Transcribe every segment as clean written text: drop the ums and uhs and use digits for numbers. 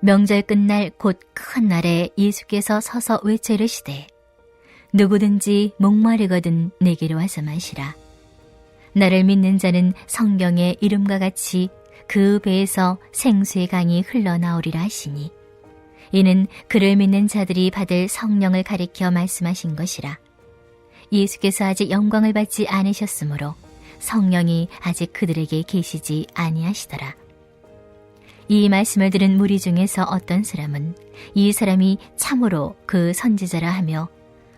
명절 끝날 곧 큰 날에 예수께서 서서 외쳐 이르시되 누구든지 목마르거든 내게로 와서 마시라. 나를 믿는 자는 성경의 이름과 같이 그 배에서 생수의 강이 흘러나오리라 하시니 이는 그를 믿는 자들이 받을 성령을 가리켜 말씀하신 것이라. 예수께서 아직 영광을 받지 않으셨으므로 성령이 아직 그들에게 계시지 아니하시더라. 이 말씀을 들은 무리 중에서 어떤 사람은 이 사람이 참으로 그 선지자라 하며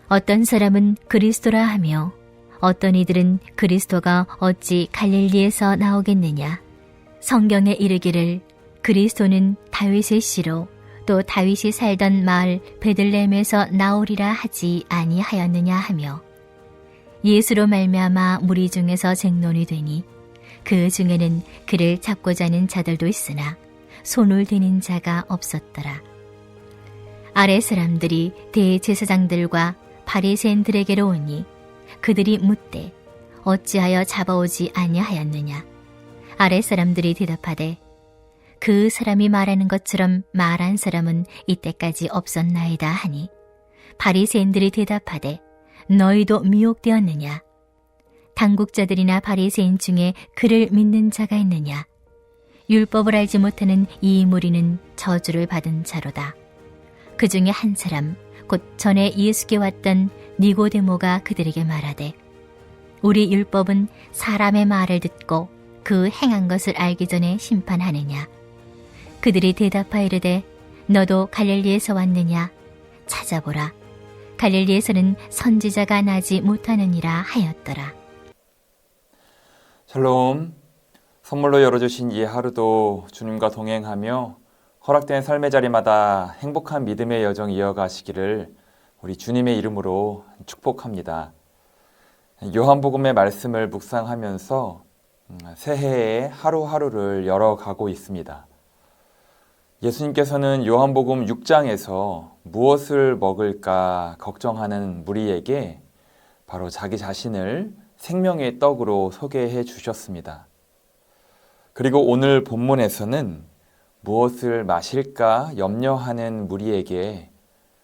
어떤 사람은 그리스도라 하며 어떤 이들은 그리스도가 어찌 갈릴리에서 나오겠느냐. 성경에 이르기를 그리스도는 다윗의 씨로 또 다윗이 살던 마을 베들레헴에서 나오리라 하지 아니하였느냐 하며 예수로 말미암아 무리 중에서 쟁론이 되니 그 중에는 그를 잡고자 하는 자들도 있으나 손을 대는 자가 없었더라. 아래 사람들이 대제사장들과 바리새인들에게로 오니 그들이 묻되 어찌하여 잡아오지 아니하였느냐. 아래 사람들이 대답하되 그 사람이 말하는 것처럼 말한 사람은 이때까지 없었나이다 하니 바리새인들이 대답하되 너희도 미혹되었느냐. 당국자들이나 바리새인 중에 그를 믿는 자가 있느냐. 율법을 알지 못하는 이 무리는 저주를 받은 자로다. 그 중에 한 사람 곧 전에 예수께 왔던 니고데모가 그들에게 말하되 우리 율법은 사람의 말을 듣고 그 행한 것을 알기 전에 심판하느냐. 그들이 대답하여 이르되 너도 갈릴리에서 왔느냐. 찾아보라. 갈릴리에서는 선지자가 나지 못하느니라 하였더라. 샬롬. 선물로 열어주신 이 하루도 주님과 동행하며 허락된 삶의 자리마다 행복한 믿음의 여정 이어가시기를 우리 주님의 이름으로 축복합니다. 요한복음의 말씀을 묵상하면서 새해의 하루하루를 열어가고 있습니다. 예수님께서는 요한복음 6장에서 무엇을 먹을까 걱정하는 무리에게 바로 자기 자신을 생명의 떡으로 소개해 주셨습니다. 그리고 오늘 본문에서는 무엇을 마실까 염려하는 무리에게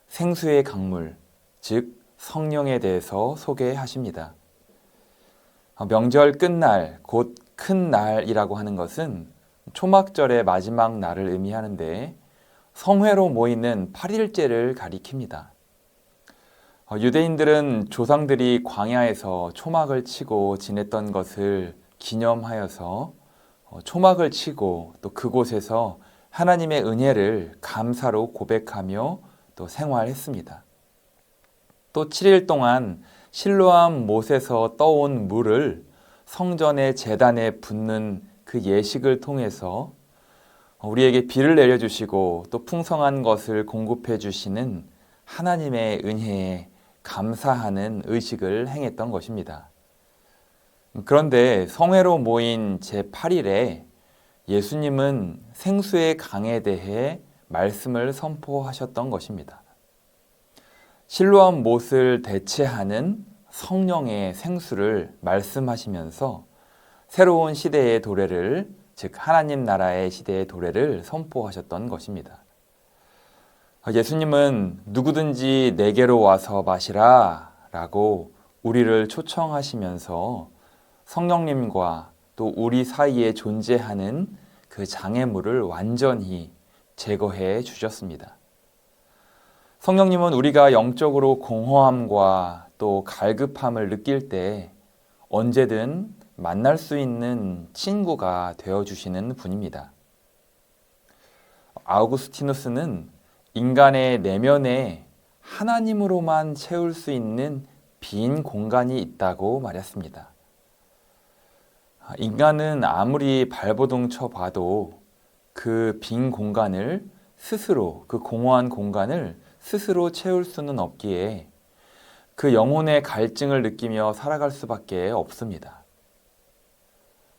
생수의 강물, 즉 성령에 대해서 소개하십니다. 명절 끝날, 곧 큰 날이라고 하는 것은 초막절의 마지막 날을 의미하는데 성회로 모이는 8일째를 가리킵니다. 유대인들은 조상들이 광야에서 초막을 치고 지냈던 것을 기념하여서 초막을 치고 또 그곳에서 하나님의 은혜를 감사로 고백하며 또 생활했습니다. 또 7일 동안 실로암 못에서 떠온 물을 성전의 제단에 붓는 그 예식을 통해서 우리에게 비를 내려주시고 또 풍성한 것을 공급해 주시는 하나님의 은혜에 감사하는 의식을 행했던 것입니다. 그런데 성회로 모인 제8일에 예수님은 생수의 강에 대해 말씀을 선포하셨던 것입니다. 실로암 못을 대체하는 성령의 생수를 말씀하시면서 새로운 시대의 도래를, 즉 하나님 나라의 시대의 도래를 선포하셨던 것입니다. 예수님은 누구든지 내게로 와서 마시라 라고 우리를 초청하시면서 성령님과 또 우리 사이에 존재하는 그 장애물을 완전히 제거해 주셨습니다. 성령님은 우리가 영적으로 공허함과 또 갈급함을 느낄 때 언제든 만날 수 있는 친구가 되어주시는 분입니다. 아우구스티누스는 인간의 내면에 하나님으로만 채울 수 있는 빈 공간이 있다고 말했습니다. 인간은 아무리 발버둥 쳐봐도 그 빈 공간을 스스로, 그 공허한 공간을 스스로 채울 수는 없기에 그 영혼의 갈증을 느끼며 살아갈 수밖에 없습니다.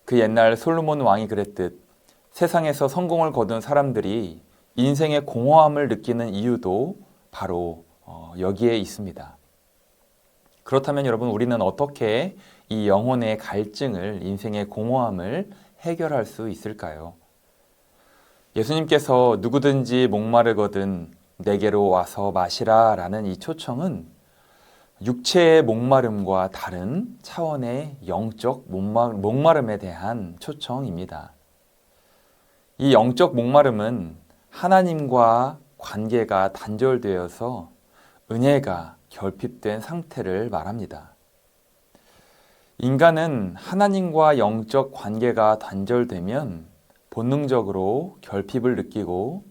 그 옛날 솔로몬 왕이 그랬듯 세상에서 성공을 거둔 사람들이 인생의 공허함을 느끼는 이유도 바로 여기에 있습니다. 그렇다면 여러분, 우리는 어떻게 이 영혼의 갈증을, 인생의 공허함을 해결할 수 있을까요? 예수님께서 누구든지 목마르거든 내게로 와서 마시라 라는 이 초청은 육체의 목마름과 다른 차원의 영적 목마름에 대한 초청입니다. 이 영적 목마름은 하나님과 관계가 단절되어서 은혜가 결핍된 상태를 말합니다. 인간은 하나님과 영적 관계가 단절되면 본능적으로 결핍을 느끼고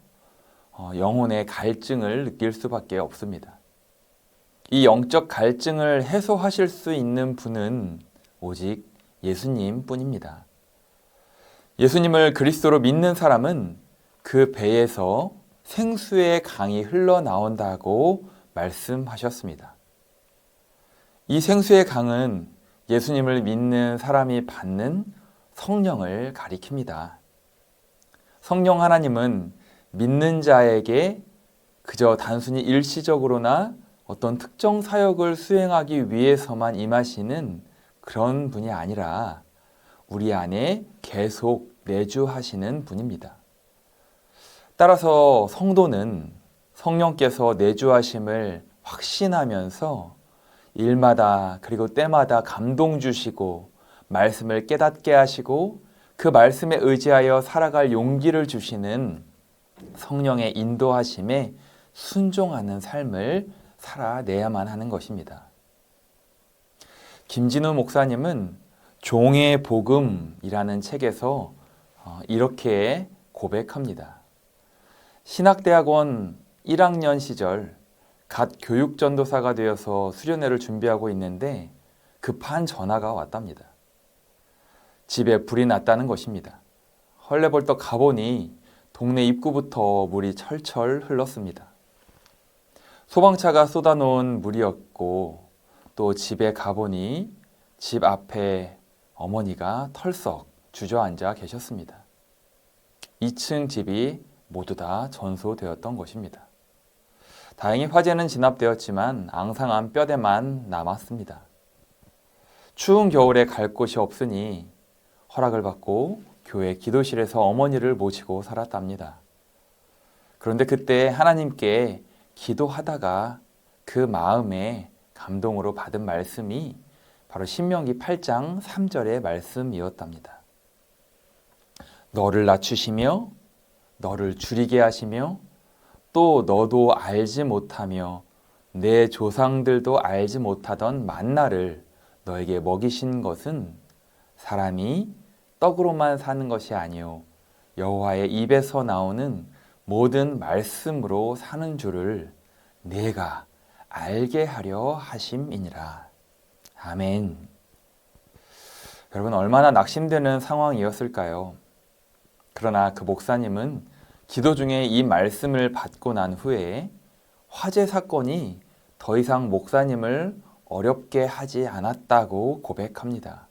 영혼의 갈증을 느낄 수밖에 없습니다. 이 영적 갈증을 해소하실 수 있는 분은 오직 예수님 뿐입니다. 예수님을 그리스도로 믿는 사람은 그 배에서 생수의 강이 흘러나온다고 말씀하셨습니다. 이 생수의 강은 예수님을 믿는 사람이 받는 성령을 가리킵니다. 성령 하나님은 믿는 자에게 그저 단순히 일시적으로나 어떤 특정 사역을 수행하기 위해서만 임하시는 그런 분이 아니라 우리 안에 계속 내주하시는 분입니다. 따라서 성도는 성령께서 내주하심을 확신하면서 일마다 그리고 때마다 감동 주시고 말씀을 깨닫게 하시고 그 말씀에 의지하여 살아갈 용기를 주시는 성령의 인도하심에 순종하는 삶을 살아내야만 하는 것입니다. 김진우 목사님은 종의 복음이라는 책에서 이렇게 고백합니다. 신학대학원 1학년 시절 갓 교육전도사가 되어서 수련회를 준비하고 있는데 급한 전화가 왔답니다. 집에 불이 났다는 것입니다. 헐레벌떡 가보니 동네 입구부터 물이 철철 흘렀습니다. 소방차가 쏟아놓은 물이었고 또 집에 가보니 집 앞에 어머니가 털썩 주저앉아 계셨습니다. 2층 집이 모두 다 전소되었던 것입니다. 다행히 화재는 진압되었지만 앙상한 뼈대만 남았습니다. 추운 겨울에 갈 곳이 없으니 허락을 받고 교회 기도실에서 어머니를 모시고 살았답니다. 그런데 그때 하나님께 기도하다가 그 마음에 감동으로 받은 말씀이 바로 신명기 8장 3절의 말씀이었답니다. 너를 낮추시며 너를 줄이게 하시며 또 너도 알지 못하며 내 조상들도 알지 못하던 만나를 너에게 먹이신 것은 사람이 떡으로만 사는 것이 아니요 여호와의 입에서 나오는 모든 말씀으로 사는 줄을 내가 알게 하려 하심이니라. 아멘. 여러분, 얼마나 낙심되는 상황이었을까요? 그러나 그 목사님은 기도 중에 이 말씀을 받고 난 후에 화재 사건이 더 이상 목사님을 어렵게 하지 않았다고 고백합니다.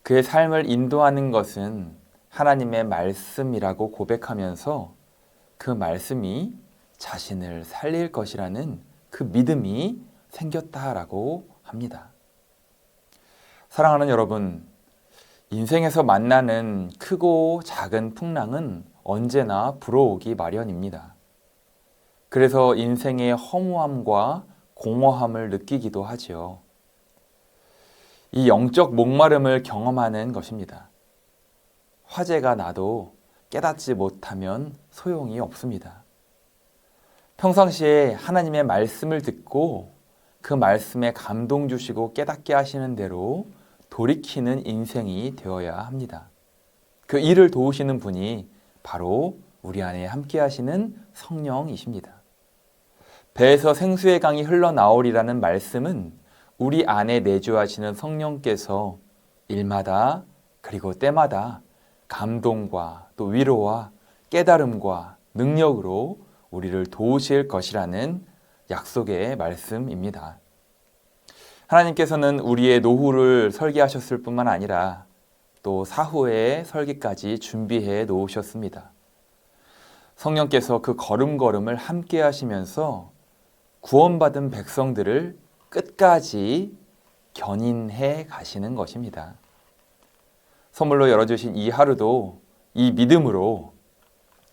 그의 삶을 인도하는 것은 하나님의 말씀이라고 고백하면서 그 말씀이 자신을 살릴 것이라는 그 믿음이 생겼다라고 합니다. 사랑하는 여러분, 인생에서 만나는 크고 작은 풍랑은 언제나 불어오기 마련입니다. 그래서 인생의 허무함과 공허함을 느끼기도 하지요. 이 영적 목마름을 경험하는 것입니다. 화재가 나도 깨닫지 못하면 소용이 없습니다. 평상시에 하나님의 말씀을 듣고 그 말씀에 감동 주시고 깨닫게 하시는 대로 돌이키는 인생이 되어야 합니다. 그 일을 도우시는 분이 바로 우리 안에 함께 하시는 성령이십니다. 배에서 생수의 강이 흘러나오리라는 말씀은 우리 안에 내주하시는 성령께서 일마다 그리고 때마다 감동과 또 위로와 깨달음과 능력으로 우리를 도우실 것이라는 약속의 말씀입니다. 하나님께서는 우리의 노후를 설계하셨을 뿐만 아니라 또 사후의 설계까지 준비해 놓으셨습니다. 성령께서 그 걸음걸음을 함께 하시면서 구원받은 백성들을 끝까지 견인해 가시는 것입니다. 선물로 열어주신 이 하루도 이 믿음으로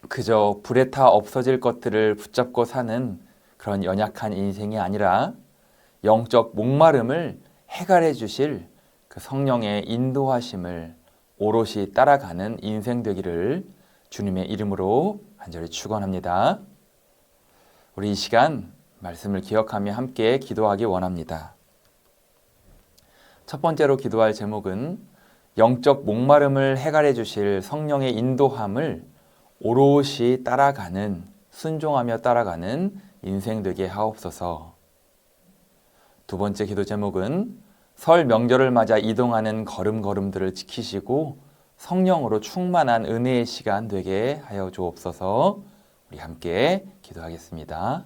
그저 불에 타 없어질 것들을 붙잡고 사는 그런 연약한 인생이 아니라 영적 목마름을 해결해 주실 그 성령의 인도하심을 오롯이 따라가는 인생 되기를 주님의 이름으로 간절히 축원합니다. 우리 이 시간 말씀을 기억하며 함께 기도하기 원합니다. 첫 번째로 기도할 제목은 영적 목마름을 해결해 주실 성령의 인도함을 오롯이 따라가는, 순종하며 따라가는 인생 되게 하옵소서. 두 번째 기도 제목은 설 명절을 맞아 이동하는 걸음걸음들을 지키시고 성령으로 충만한 은혜의 시간 되게 하여 주옵소서. 우리 함께 기도하겠습니다.